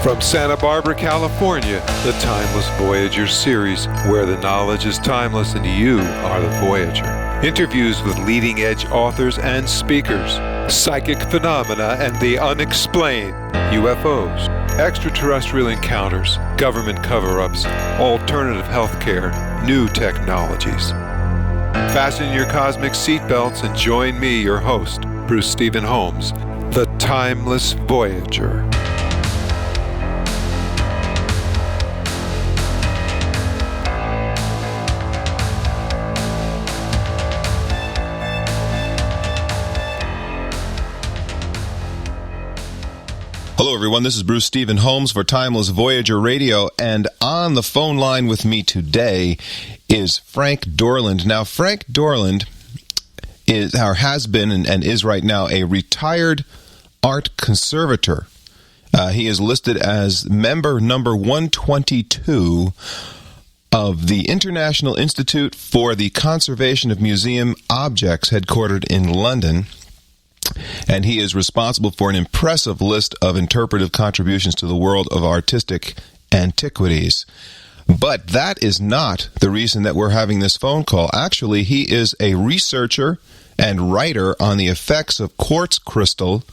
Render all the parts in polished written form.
From Santa Barbara, California, the Timeless Voyager Series, where the knowledge is timeless and you are the Voyager. Interviews with leading-edge authors and speakers, psychic phenomena and the unexplained, UFOs, extraterrestrial encounters, government cover-ups, alternative healthcare, new technologies. Fasten your cosmic seatbelts and join me, your host, Bruce Stephen Holmes, the Timeless Voyager. Hello, everyone. This is Bruce Stephen Holmes for Timeless Voyager Radio, and on the phone line with me today is Frank Dorland. Now, Frank Dorland is, or has been, and is right now, a retired art conservator. He is listed as member number 122 of the International Institute for the Conservation of Museum Objects, headquartered in London. And he is responsible for an impressive list of interpretive contributions to the world of artistic antiquities. But that is not the reason that we're having this phone call. Actually, he is a researcher and writer on the effects of quartz crystal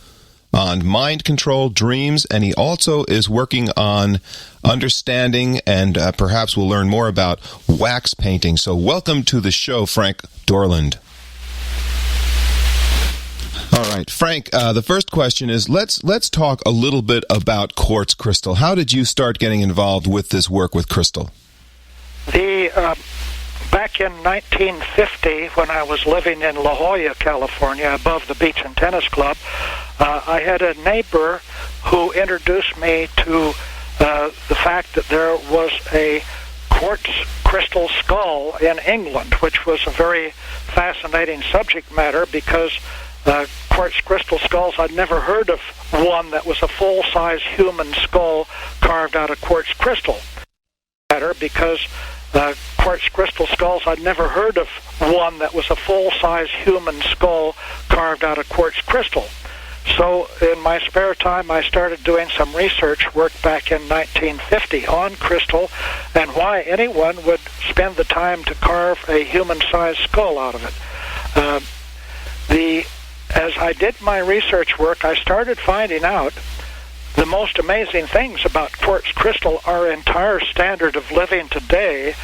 on mind control, dreams, and he also is working on understanding, and perhaps we'll learn more about wax painting. So welcome to the show, Frank Dorland. All right, Frank, the first question is, let's talk a little bit about quartz crystal. How did you start getting involved with this work with crystal? Back in 1950, when I was living in La Jolla, California, above the Beach and Tennis Club, I had a neighbor who introduced me to the fact that there was a quartz crystal skull in England, which was a very fascinating subject matter because quartz crystal skulls, I'd never heard of one that was a full-size human skull carved out of quartz crystal. Because quartz crystal skulls, I'd never heard of one that was a full-size human skull carved out of quartz crystal. So in my spare time, I started doing some research work back in 1950 on crystal and why anyone would spend the time to carve a human-sized skull out of it. As I did my research work, I started finding out the most amazing things about quartz crystal. Our entire standard of living today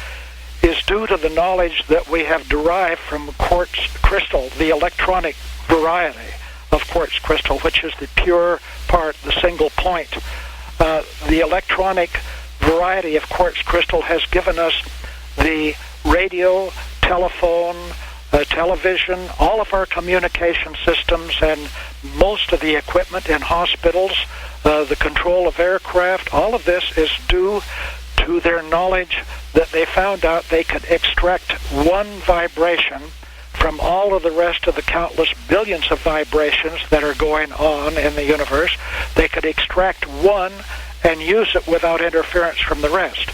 is due to the knowledge that we have derived from quartz crystal, the electronic variety of quartz crystal, which is the pure part, the single point. The electronic variety of quartz crystal has given us the radio, telephone, television, all of our communication systems, and most of the equipment in hospitals, the control of aircraft. All of this is due to their knowledge that they found out they could extract one vibration from all of the rest of the countless billions of vibrations that are going on in the universe. They could extract one and use it without interference from the rest.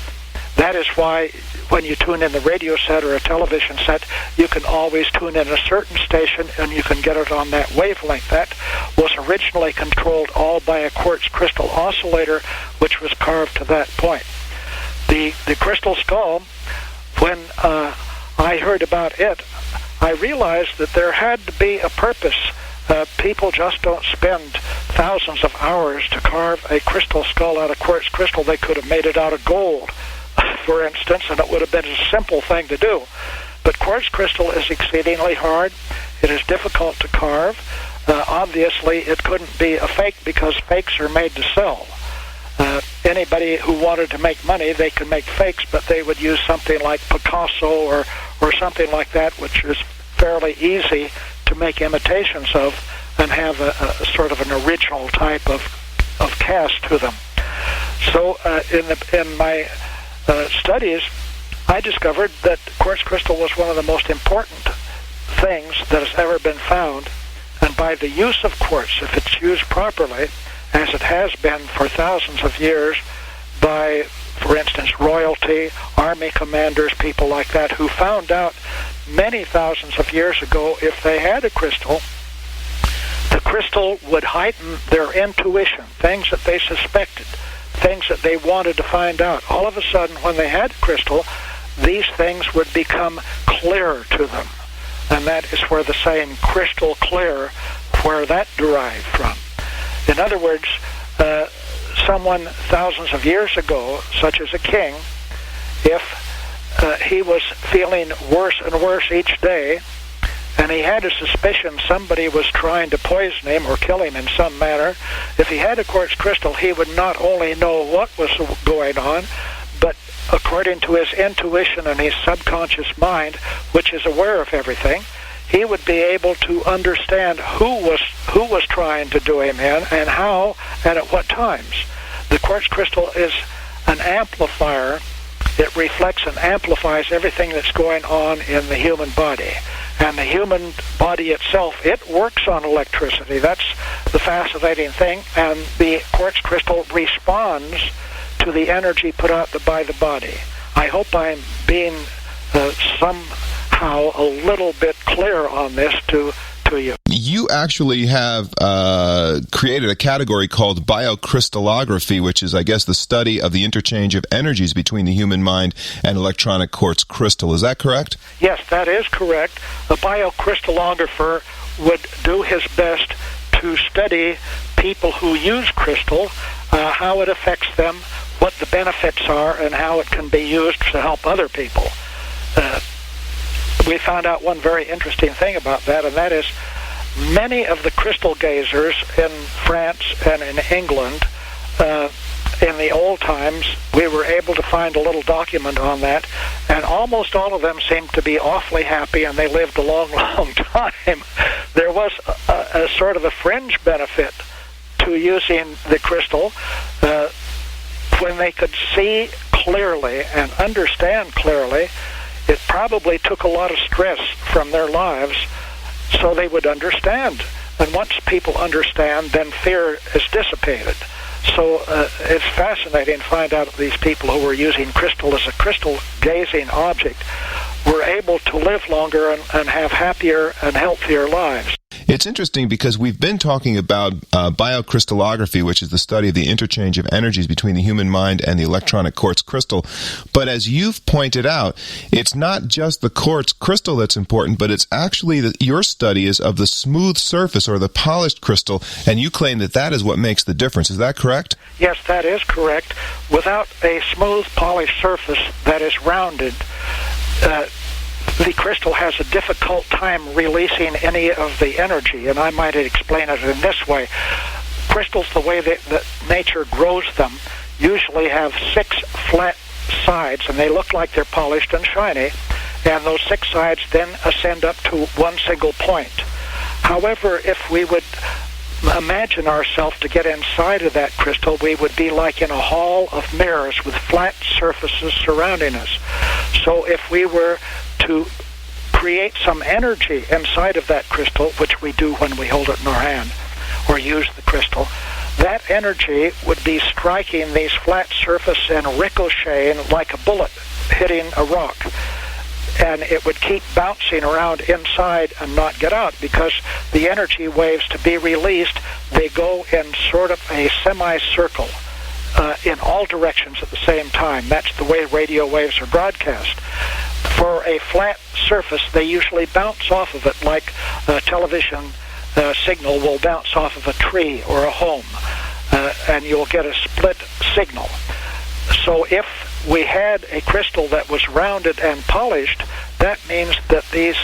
That is why when you tune in the radio set or a television set, you can always tune in a certain station and you can get it on that wavelength. That was originally controlled all by a quartz crystal oscillator, which was carved to that point. The crystal skull, when I heard about it, I realized that there had to be a purpose. People just don't spend thousands of hours to carve a crystal skull out of quartz crystal. They could have made it out of gold, for instance, and it would have been a simple thing to do. But quartz crystal is exceedingly hard. It is difficult to carve. Obviously, it couldn't be a fake because fakes are made to sell. Anybody who wanted to make money, they could make fakes, but they would use something like Picasso or something like that, which is fairly easy to make imitations of and have a sort of an original type of cast to them. So in my studies, I discovered that quartz crystal was one of the most important things that has ever been found, and by the use of quartz, if it's used properly, as it has been for thousands of years by, for instance, royalty, army commanders, people like that, who found out many thousands of years ago if they had a crystal, the crystal would heighten their intuition, things that they suspected, things that they wanted to find out. All of a sudden, when they had crystal, these things would become clear to them. And that is where the saying crystal clear, where that derived from. In other words, someone thousands of years ago, such as a king, if he was feeling worse and worse each day, and he had a suspicion somebody was trying to poison him or kill him in some manner, if he had a quartz crystal, he would not only know what was going on, but according to his intuition and his subconscious mind, which is aware of everything, he would be able to understand who was trying to do him in and how and at what times. The quartz crystal is an amplifier. It reflects and amplifies everything that's going on in the human body. And the human body itself, it works on electricity. That's the fascinating thing. And the quartz crystal responds to the energy put out by the body. I hope I'm being somehow a little bit clear on this to you. You actually have created a category called biocrystallography, which is, I guess, the study of the interchange of energies between the human mind and electronic quartz crystal. Is that correct? Yes, that is correct. A biocrystallographer would do his best to study people who use crystal, how it affects them, what the benefits are, and how it can be used to help other people. We found out one very interesting thing about that, and that is many of the crystal gazers in France and in England, in the old times, we were able to find a little document on that, and almost all of them seemed to be awfully happy, and they lived a long, long time. There was a sort of a fringe benefit to using the crystal when they could see clearly and understand clearly. It probably took a lot of stress from their lives so they would understand. And once people understand, then fear is dissipated. So it's fascinating to find out that these people who were using crystal as a crystal gazing object were able to live longer and have happier and healthier lives. It's interesting because we've been talking about biocrystallography, which is the study of the interchange of energies between the human mind and the electronic quartz crystal. But as you've pointed out, it's not just the quartz crystal that's important, but it's actually your study is of the smooth surface or the polished crystal, and you claim that that is what makes the difference. Is that correct? Yes, that is correct. Without a smooth, polished surface that is rounded, the crystal has a difficult time releasing any of the energy, and I might explain it in this way. Crystals, the way that nature grows them, usually have 6 flat sides, and they look like they're polished and shiny, and those 6 sides then ascend up to one single point. However, if we would imagine ourselves to get inside of that crystal, we would be like in a hall of mirrors with flat surfaces surrounding us. So if we were to create some energy inside of that crystal, which we do when we hold it in our hand or use the crystal, that energy would be striking these flat surfaces and ricocheting like a bullet hitting a rock. And it would keep bouncing around inside and not get out, because the energy waves to be released, they go in sort of a semicircle in all directions at the same time. That's the way radio waves are broadcast. For a flat surface, they usually bounce off of it like a television signal will bounce off of a tree or a home, and you'll get a split signal. So if we had a crystal that was rounded and polished, that means that these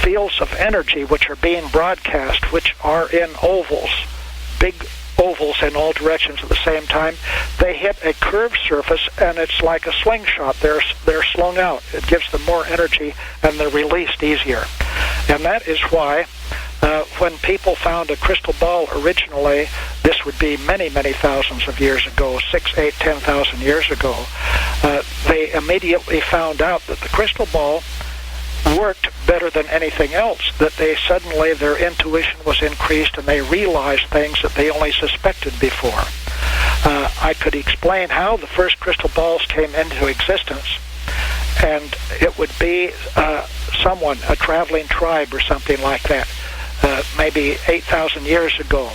fields of energy which are being broadcast, which are in ovals, big ovals in all directions at the same time, they hit a curved surface, and it's like a slingshot. They're slung out. It gives them more energy, and they're released easier. And that is why when people found a crystal ball originally, this would be many, many thousands of years ago, 6, 8, 10,000 years ago, they immediately found out that the crystal ball worked better than anything else, that they suddenly, their intuition was increased and they realized things that they only suspected before. I could explain how the first crystal balls came into existence, and it would be someone, a traveling tribe or something like that, maybe 8,000 years ago.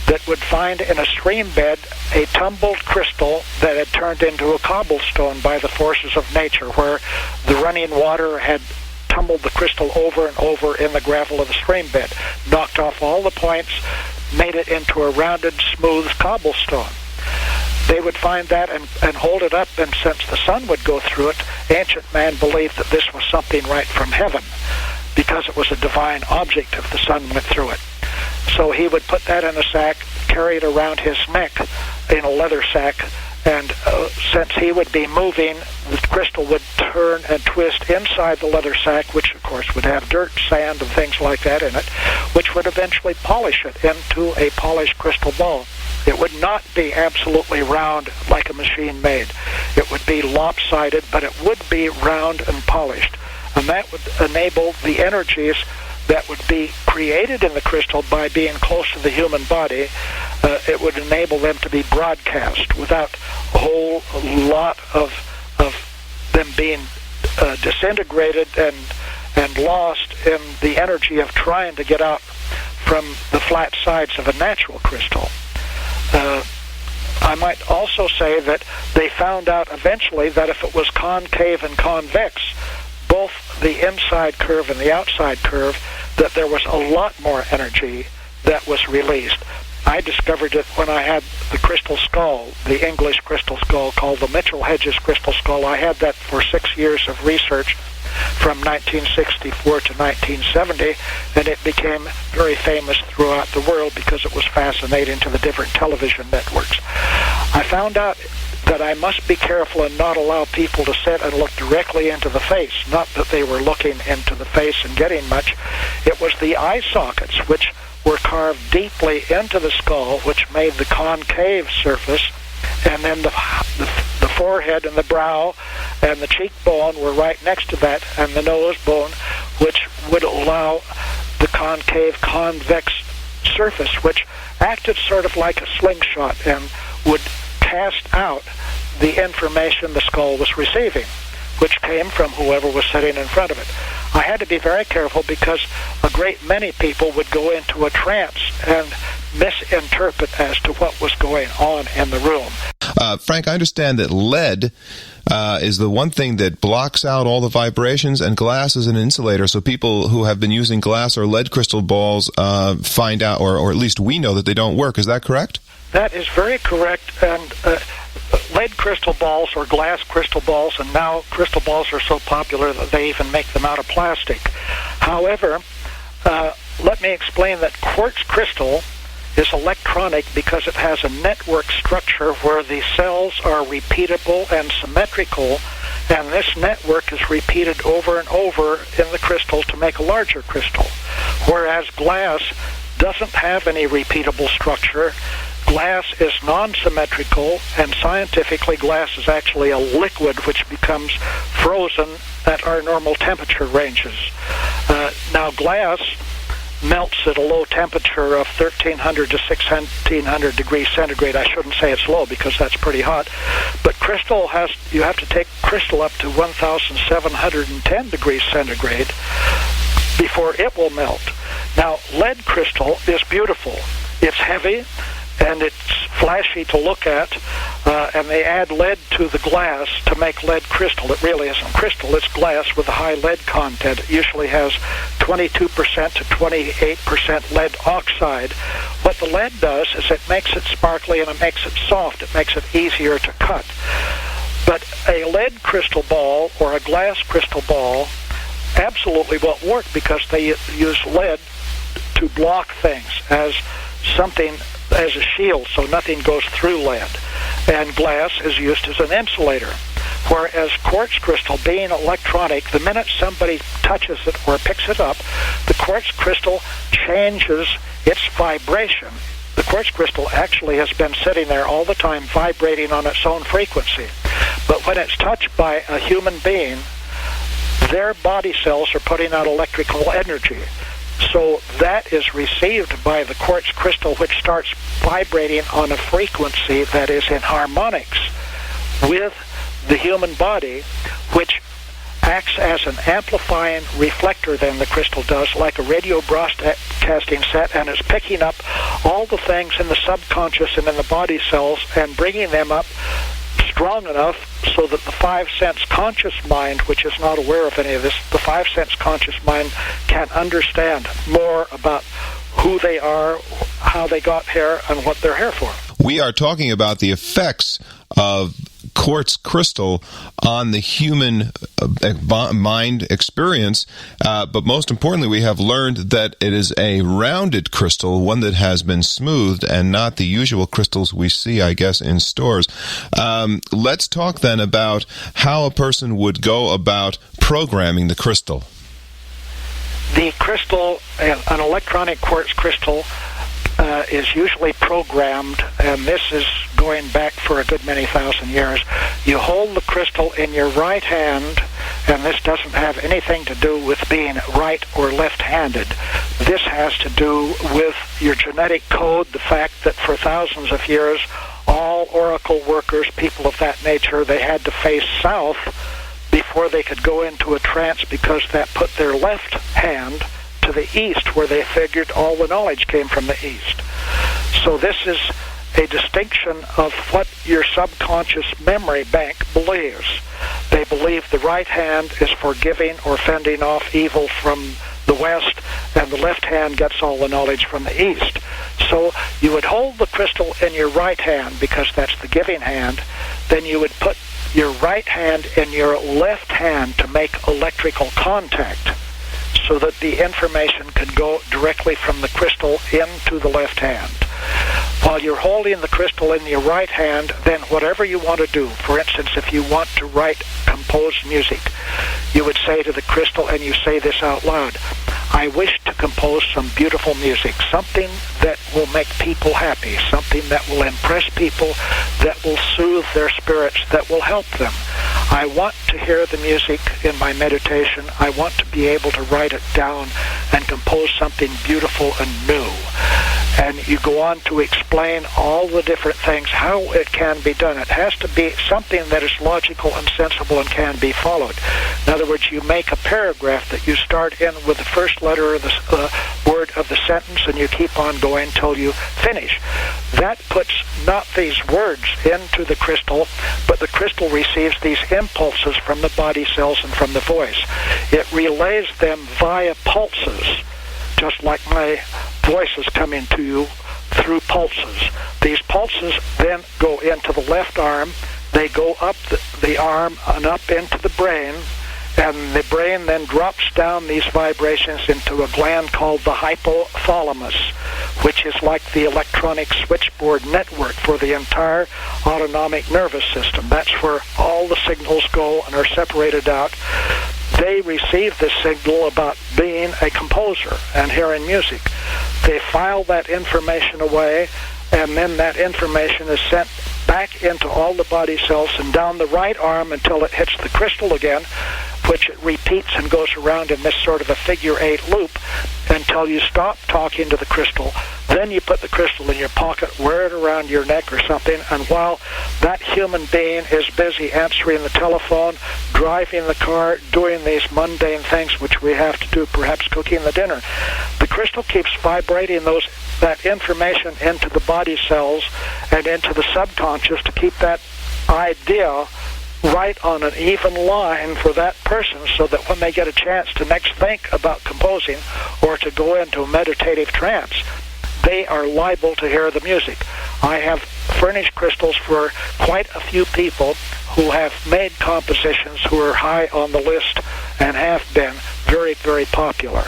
that would find in a stream bed a tumbled crystal that had turned into a cobblestone by the forces of nature, where the running water had tumbled the crystal over and over in the gravel of the stream bed, knocked off all the points, made it into a rounded, smooth cobblestone. They would find that and hold it up, and since the sun would go through it, ancient man believed that this was something right from heaven, because it was a divine object if the sun went through it. So he would put that in a sack, carry it around his neck in a leather sack, and since he would be moving, the crystal would turn and twist inside the leather sack, which of course would have dirt, sand, and things like that in it, which would eventually polish it into a polished crystal ball. It would not be absolutely round like a machine made. It would be lopsided, but it would be round and polished. And that would enable the energies that would be created in the crystal by being close to the human body. It would enable them to be broadcast without a whole lot of them being disintegrated and lost in the energy of trying to get out from the flat sides of a natural crystal. I might also say that they found out eventually that if it was concave and convex, both the inside curve and the outside curve, that there was a lot more energy that was released. I discovered it when I had the crystal skull, the English crystal skull called the Mitchell-Hedges crystal skull. I had that for 6 years of research from 1964 to 1970, and it became very famous throughout the world because it was fascinating to the different television networks. I found out that I must be careful and not allow people to sit and look directly into the face. Not that they were looking into the face and getting much. It was the eye sockets, which were carved deeply into the skull, which made the concave surface, and then the forehead and the brow and the cheekbone were right next to that, and the nose bone, which would allow the concave convex surface, which acted sort of like a slingshot and would cast out the information the skull was receiving, which came from whoever was sitting in front of it. I had to be very careful because a great many people would go into a trance and misinterpret as to what was going on in the room. Frank, I understand that lead is the one thing that blocks out all the vibrations, and glass is an insulator, so people who have been using glass or lead crystal balls find out, or at least we know that they don't work. Is that correct? That is very correct, and lead crystal balls or glass crystal balls, and now crystal balls are so popular that they even make them out of plastic. However, let me explain that quartz crystal is electronic because it has a network structure where the cells are repeatable and symmetrical, and this network is repeated over and over in the crystal to make a larger crystal, whereas glass doesn't have any repeatable structure. Glass is non-symmetrical, and scientifically glass is actually a liquid which becomes frozen at our normal temperature ranges. Now glass melts at a low temperature of 1300 to 1600 degrees centigrade. I shouldn't say it's low because that's pretty hot, but crystal you have to take crystal up to 1710 degrees centigrade before it will melt. Now lead crystal is beautiful. It's heavy and it's flashy to look at, and they add lead to the glass to make lead crystal. It really isn't crystal, it's glass with a high lead content. It usually has 22% to 28% lead oxide. What the lead does is it makes it sparkly and it makes it soft. It makes it easier to cut. But a lead crystal ball or a glass crystal ball absolutely won't work because they use lead to block things as a shield, so nothing goes through lead. And glass is used as an insulator. Whereas quartz crystal, being electronic, the minute somebody touches it or picks it up, the quartz crystal changes its vibration. The quartz crystal actually has been sitting there all the time vibrating on its own frequency. But when it's touched by a human being, their body cells are putting out electrical energy. So that is received by the quartz crystal, which starts vibrating on a frequency that is in harmonics with the human body, which acts as an amplifying reflector then the crystal does, like a radio broadcast broadcasting set, and it's picking up all the things in the subconscious and in the body cells and bringing them up strong enough so that the five-sense conscious mind, which is not aware of any of this, the five-sense conscious mind can understand more about who they are, how they got here, and what they're here for. We are talking about the effects of quartz crystal on the human mind experience, but most importantly, we have learned that it is a rounded crystal, one that has been smoothed and not the usual crystals we see, I guess, in stores. Let's talk then about how a person would go about programming the crystal. The crystal, an electronic quartz crystal, is usually programmed, and this is going back for a good many thousand years. You hold the crystal in your right hand, and this doesn't have anything to do with being right or left-handed. This has to do with your genetic code, the fact that for thousands of years, all oracle workers, people of that nature, they had to face south before they could go into a trance, because that put their left hand to the east, where they figured all the knowledge came from the east. So this is a distinction of what your subconscious memory bank believes. They believe the right hand is for giving or fending off evil from the west, and the left hand gets all the knowledge from the east. So you would hold the crystal in your right hand, because that's the giving hand. Then you would put your right hand in your left hand to make electrical contact, so that the information can go directly from the crystal into the left hand. While you're holding the crystal in your right hand, then whatever you want to do, for instance, if you want to compose music, you would say to the crystal, and you say this out loud, I wish to compose some beautiful music, something that will make people happy, something that will impress people, that will soothe their spirits, that will help them. I want to hear the music in my meditation. I want to be able to write it down and compose something beautiful and new. And you go on to explain all the different things, how it can be done. It has to be something that is logical and sensible and can be followed. In other words, you make a paragraph that you start in with the first letter of the word of the sentence, and you keep on going till you finish. That puts not these words into the crystal, but the crystal receives these impulses from the body cells and from the voice. It relays them via pulses, just like my voice is coming to you through pulses. These pulses then go into the left arm. They go up the arm and up into the brain, and the brain then drops down these vibrations into a gland called the hypothalamus, which is like the electronic switchboard network for the entire autonomic nervous system. That's where all the signals go and are separated out. They receive this signal about being a composer and hearing music. They file that information away, and then that information is sent back into all the body cells and down the right arm until it hits the crystal again, which it repeats and goes around in this sort of a figure-8 loop until you stop talking to the crystal. Then you put the crystal in your pocket, wear it around your neck or something, and while that human being is busy answering the telephone, driving the car, doing these mundane things which we have to do, perhaps cooking the dinner, the crystal keeps vibrating that information into the body cells and into the subconscious to keep that idea right on an even line for that person, so that when they get a chance to next think about composing or to go into a meditative trance, they are liable to hear the music. I have furnished crystals for quite a few people who have made compositions who are high on the list and have been very, very popular.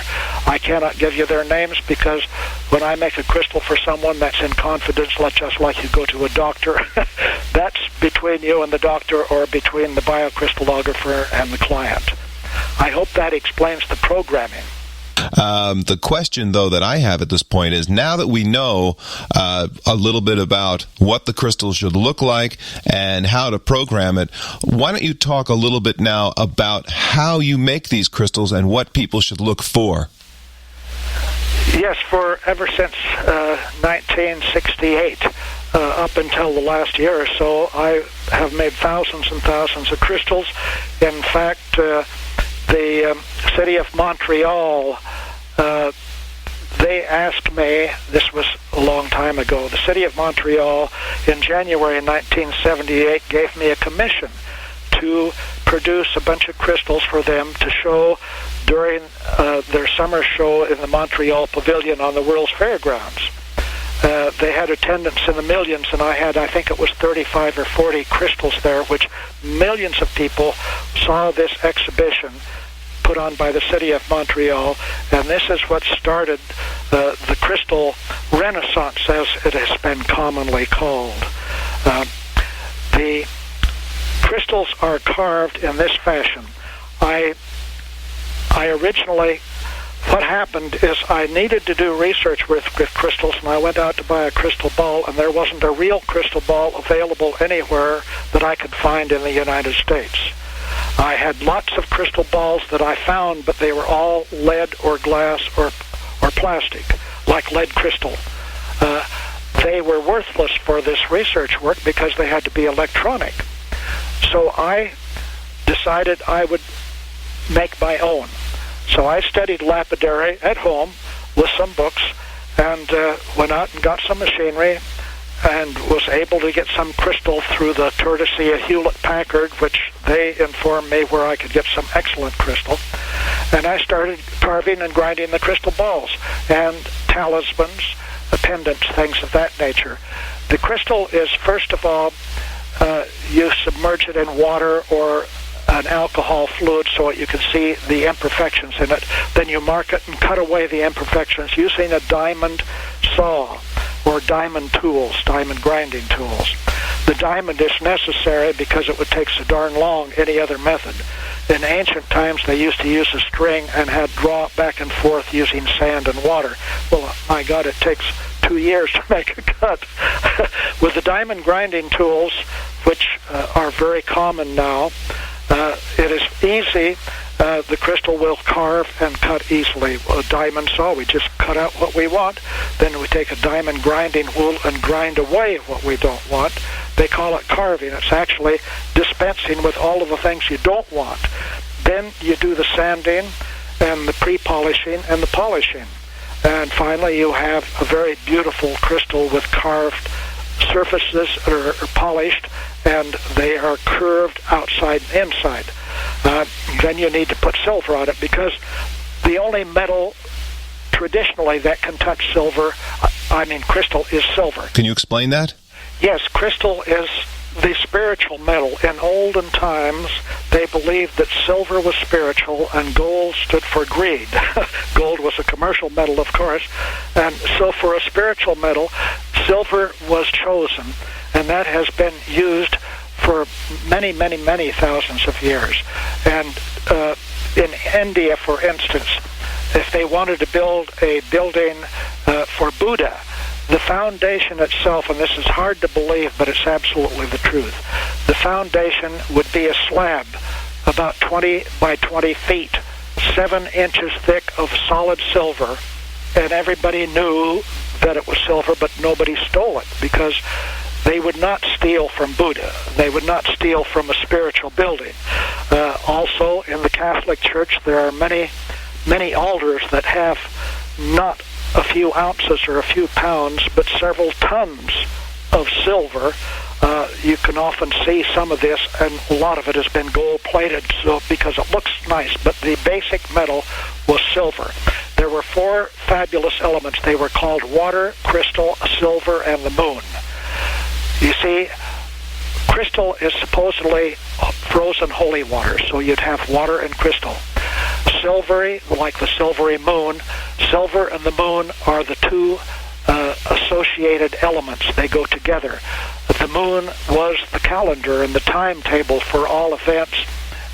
I cannot give you their names, because when I make a crystal for someone, that's in confidence, just like you go to a doctor. That's between you and the doctor, or between the biocrystallographer and the client. I hope that explains the programming. The question, though, that I have at this point is, now that we know a little bit about what the crystal should look like and how to program it, why don't you talk a little bit now about how you make these crystals and what people should look for? Yes, ever since 1968, up until the last year or so, I have made thousands and thousands of crystals. In fact, the city of Montreal, they asked me, this was a long time ago, the city of Montreal in January 1978 gave me a commission to produce a bunch of crystals for them to show during their summer show in the Montreal Pavilion on the World's Fairgrounds. They had attendance in the millions, and I think it was 35 or 40 crystals there, which millions of people saw this exhibition put on by the city of Montreal, and this is what started the crystal renaissance, as it has been commonly called. The crystals are carved in this fashion. I originally, what happened is I needed to do research with crystals, and I went out to buy a crystal ball, and there wasn't a real crystal ball available anywhere that I could find in the United States. I had lots of crystal balls that I found, but they were all lead or glass or plastic, like lead crystal. They were worthless for this research work because they had to be electronic. So I decided I would make my own. So I studied lapidary at home with some books, and went out and got some machinery, and was able to get some crystal through the courtesy of Hewlett-Packard, which they informed me where I could get some excellent crystal. And I started carving and grinding the crystal balls and talismans, pendants, things of that nature. The crystal is, first of all, you submerge it in water or an alcohol fluid so that you can see the imperfections in it. Then you mark it and cut away the imperfections using a diamond saw or diamond tools, diamond grinding tools. The diamond is necessary because it would take so darn long any other method. In ancient times, they used to use a string and had draw it back and forth using sand and water. Well, my God, it takes 2 years to make a cut. With the diamond grinding tools, which are very common now, it is easy. The crystal will carve and cut easily. A diamond saw, we just cut out what we want. Then we take a diamond grinding wheel and grind away what we don't want. They call it carving. It's actually dispensing with all of the things you don't want. Then you do the sanding and the pre-polishing and the polishing. And finally you have a very beautiful crystal with carved surfaces that are polished, and they are curved outside and inside. Then you need to put silver on it, because the only metal traditionally that can touch silver, crystal, is silver. Can you explain that? Yes, crystal is the spiritual metal. In olden times, they believed that silver was spiritual and gold stood for greed. Gold was a commercial metal, of course, and so for a spiritual metal, silver was chosen, and that has been used for many, many, many thousands of years. And in India, for instance, if they wanted to build a building for Buddha, the foundation itself, and this is hard to believe, but it's absolutely the truth, the foundation would be a slab about 20 by 20 feet, 7 inches thick of solid silver, and everybody knew that it was silver, but nobody stole it, because they would not steal from Buddha. They would not steal from a spiritual building. Also, in the Catholic Church, there are many, many altars that have not a few ounces or a few pounds, but several tons of silver. You can often see some of this, and a lot of it has been gold-plated, so because it looks nice, but the basic metal was silver. There were 4 fabulous elements. They were called water, crystal, silver, and the moon. You see, crystal is supposedly frozen holy water, so you'd have water and crystal. Silvery, like the silvery moon, silver and the moon are the 2 associated elements. They go together. The moon was the calendar and the timetable for all events,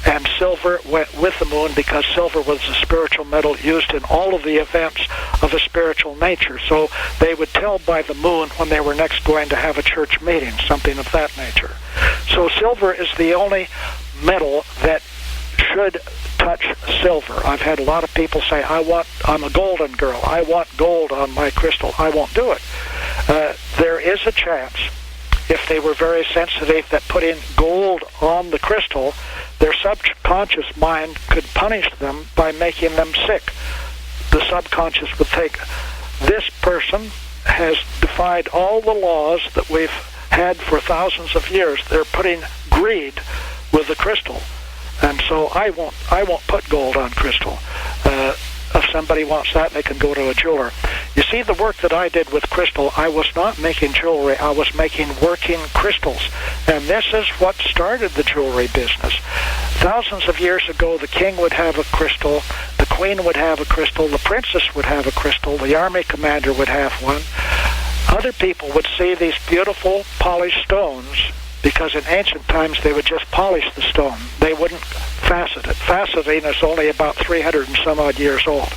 and silver went with the moon because silver was the spiritual metal used in all of the events of a spiritual nature. So they would tell by the moon when they were next going to have a church meeting, something of that nature. So silver is the only metal that should touch silver. I've had a lot of people say, I'm a golden girl, I want gold on my crystal. I won't do it. There is a chance, if they were very sensitive, that putting gold on the crystal, their subconscious mind could punish them by making them sick. The subconscious would think, this person has defied all the laws that we've had for thousands of years. They're putting greed with the crystal. And so I won't put gold on crystal. If somebody wants that, they can go to a jeweler. You see, the work that I did with crystal, I was not making jewelry. I was making working crystals. And this is what started the jewelry business. Thousands of years ago, the king would have a crystal, the queen would have a crystal, the princess would have a crystal, the army commander would have one. Other people would see these beautiful polished stones, because in ancient times they would just polish the stone. They wouldn't facet it. Faceting is only about 300 and some odd years old.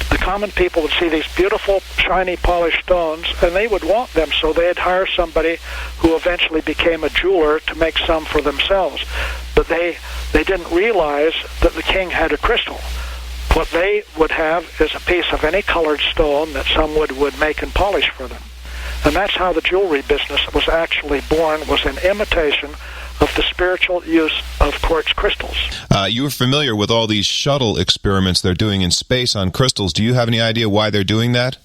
The common people would see these beautiful, shiny, polished stones, and they would want them, so they'd hire somebody who eventually became a jeweler to make some for themselves. But they didn't realize that the king had a crystal. What they would have is a piece of any colored stone that someone would make and polish for them. And that's how the jewelry business was actually born, was an imitation of the spiritual use of quartz crystals. You were familiar with all these shuttle experiments they're doing in space on crystals. Do you have any idea why they're doing that?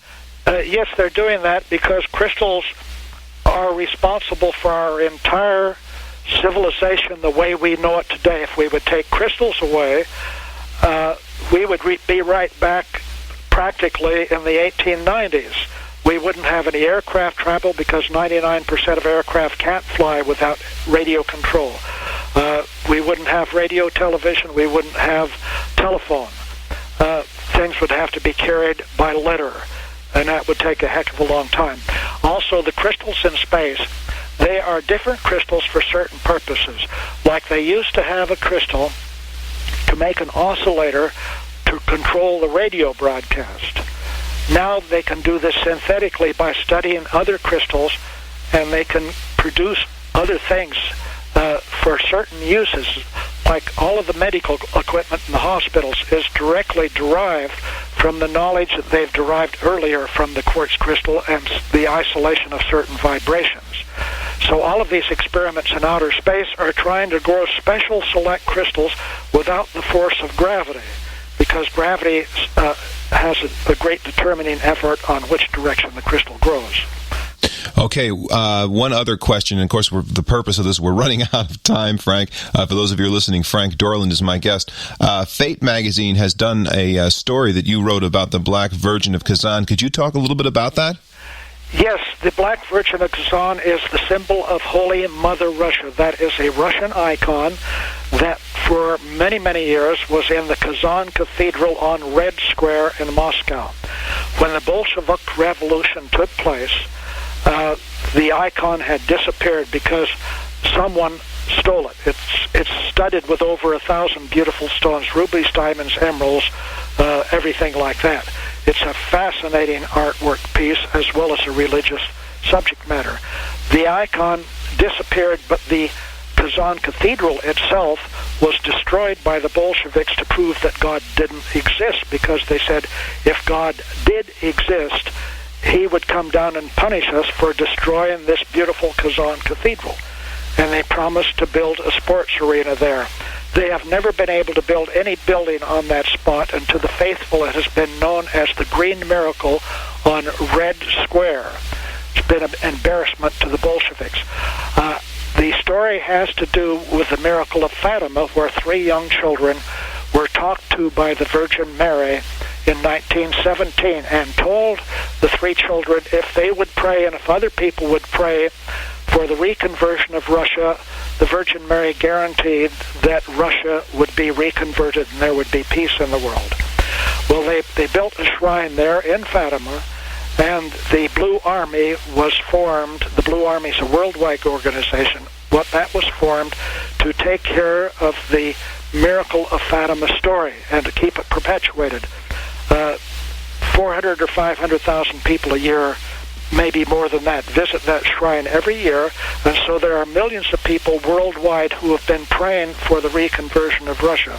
Yes, they're doing that because crystals are responsible for our entire civilization the way we know it today. If we would take crystals away, we would be right back practically in the 1890s. We wouldn't have any aircraft travel because 99% of aircraft can't fly without radio control. We wouldn't have radio television. We wouldn't have telephone. Things would have to be carried by letter, and that would take a heck of a long time. Also, the crystals in space, they are different crystals for certain purposes. Like they used to have a crystal to make an oscillator to control the radio broadcast. Now they can do this synthetically by studying other crystals, and they can produce other things for certain uses. Like all of the medical equipment in the hospitals is directly derived from the knowledge that they've derived earlier from the quartz crystal and the isolation of certain vibrations. So all of these experiments in outer space are trying to grow special select crystals without the force of gravity, because gravity has a great determining effort on which direction the crystal grows. Okay, one other question. And of course, the purpose of this, we're running out of time, Frank. For those of you who are listening, Frank Dorland is my guest. Fate magazine has done a story that you wrote about the Black Virgin of Kazan. Could you talk a little bit about that? Yes, the Black Virgin of Kazan is the symbol of Holy Mother Russia. That is a Russian icon that for many, many years was in the Kazan Cathedral on Red Square in Moscow. When the Bolshevik Revolution took place, the icon had disappeared because someone stole it. It's studded with over 1,000 beautiful stones, rubies, diamonds, emeralds, everything like that. It's a fascinating artwork piece as well as a religious subject matter. The icon disappeared, but the Kazan Cathedral itself was destroyed by the Bolsheviks to prove that God didn't exist, because they said if God did exist, he would come down and punish us for destroying this beautiful Kazan Cathedral. And they promised to build a sports arena there. They have never been able to build any building on that spot, and to the faithful it has been known as the Green Miracle on Red Square. It's been an embarrassment to the Bolsheviks. The story has to do with the miracle of Fatima, where 3 young children were talked to by the Virgin Mary in 1917 and told the 3 children if they would pray and if other people would pray for the reconversion of Russia, the Virgin Mary guaranteed that Russia would be reconverted and there would be peace in the world. Well, they built a shrine there in Fatima, and the Blue Army was formed. The Blue Army is a worldwide organization. That was formed to take care of the miracle of Fatima story and to keep it perpetuated. 400 or 500,000 people a year, maybe more than that, visit that shrine every year, and so there are millions of people worldwide who have been praying for the reconversion of Russia.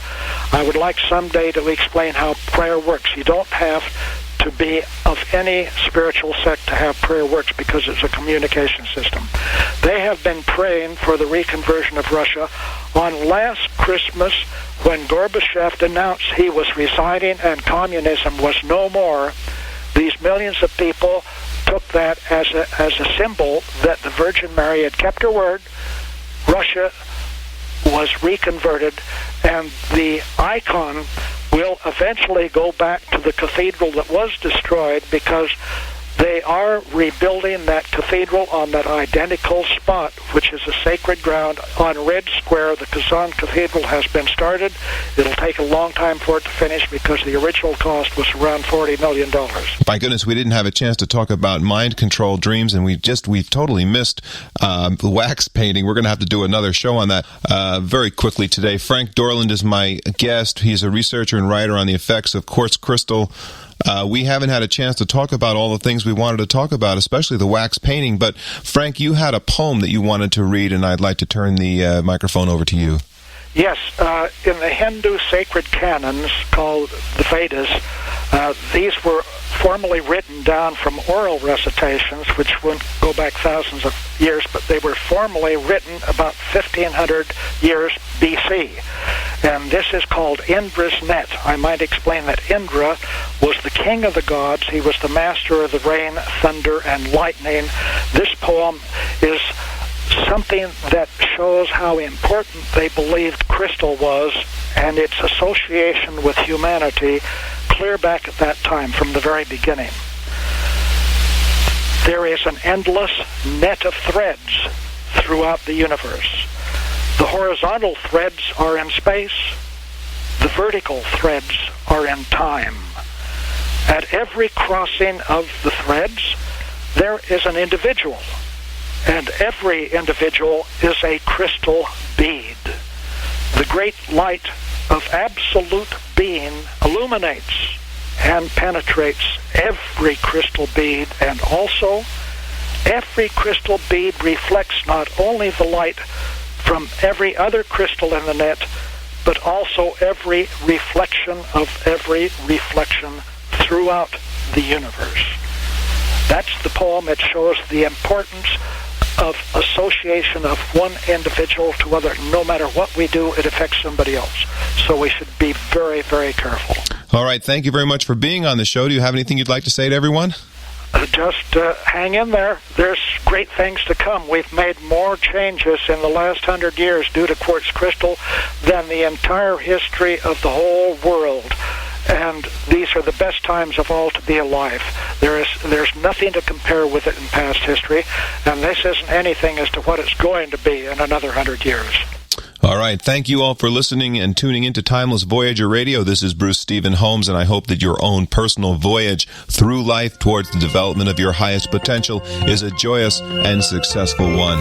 I would like someday to explain how prayer works. You don't have to be of any spiritual sect to have prayer works, because it's a communication system. They have been praying for the reconversion of Russia. On last Christmas, when Gorbachev announced he was resigning and communism was no more, the millions of people took that as a symbol that the Virgin Mary had kept her word. Russia was reconverted, and the icon will eventually go back to the cathedral that was destroyed, because they are rebuilding that cathedral on that identical spot, which is a sacred ground on Red Square. The Kazan Cathedral has been started. It'll take a long time for it to finish, because the original cost was around $40 million. My goodness, we didn't have a chance to talk about mind control dreams, and we've totally missed the wax painting. We're going to have to do another show on that very quickly today. Frank Dorland is my guest. He's a researcher and writer on the effects of quartz crystal. We haven't had a chance to talk about all the things we wanted to talk about, especially the wax painting. But, Frank, you had a poem that you wanted to read, and I'd like to turn the microphone over to you. Yes. In the Hindu sacred canons called the Vedas, these were formally written down from oral recitations, which wouldn't go back thousands of years, but they were formally written about 1,500 years BC. And this is called Indra's net. I might explain that Indra was the king of the gods. He was the master of the rain, thunder, and lightning. This poem is something that shows how important they believed crystal was, and its association with humanity clear back at that time from the very beginning. There is an endless net of threads throughout the universe. The horizontal threads are in space. The vertical threads are in time. At every crossing of the threads, there is an individual, and every individual is a crystal bead. The great light of absolute being illuminates and penetrates every crystal bead, and also every crystal bead reflects not only the light from every other crystal in the net, but also every reflection of every reflection throughout the universe. That's the poem. It shows the importance of association of one individual to other. No matter what we do, it affects somebody else. So we should be very, very careful. All right. Thank you very much for being on the show. Do you have anything you'd like to say to everyone? Just hang in there. There's great things to come. We've made more changes in the last 100 years due to quartz crystal than the entire history of the whole world. And these are the best times of all to be alive. There's nothing to compare with it in past history, and this isn't anything as to what it's going to be in another 100 years. All right. Thank you all for listening and tuning into Timeless Voyager Radio. This is Bruce Stephen Holmes, and I hope that your own personal voyage through life towards the development of your highest potential is a joyous and successful one.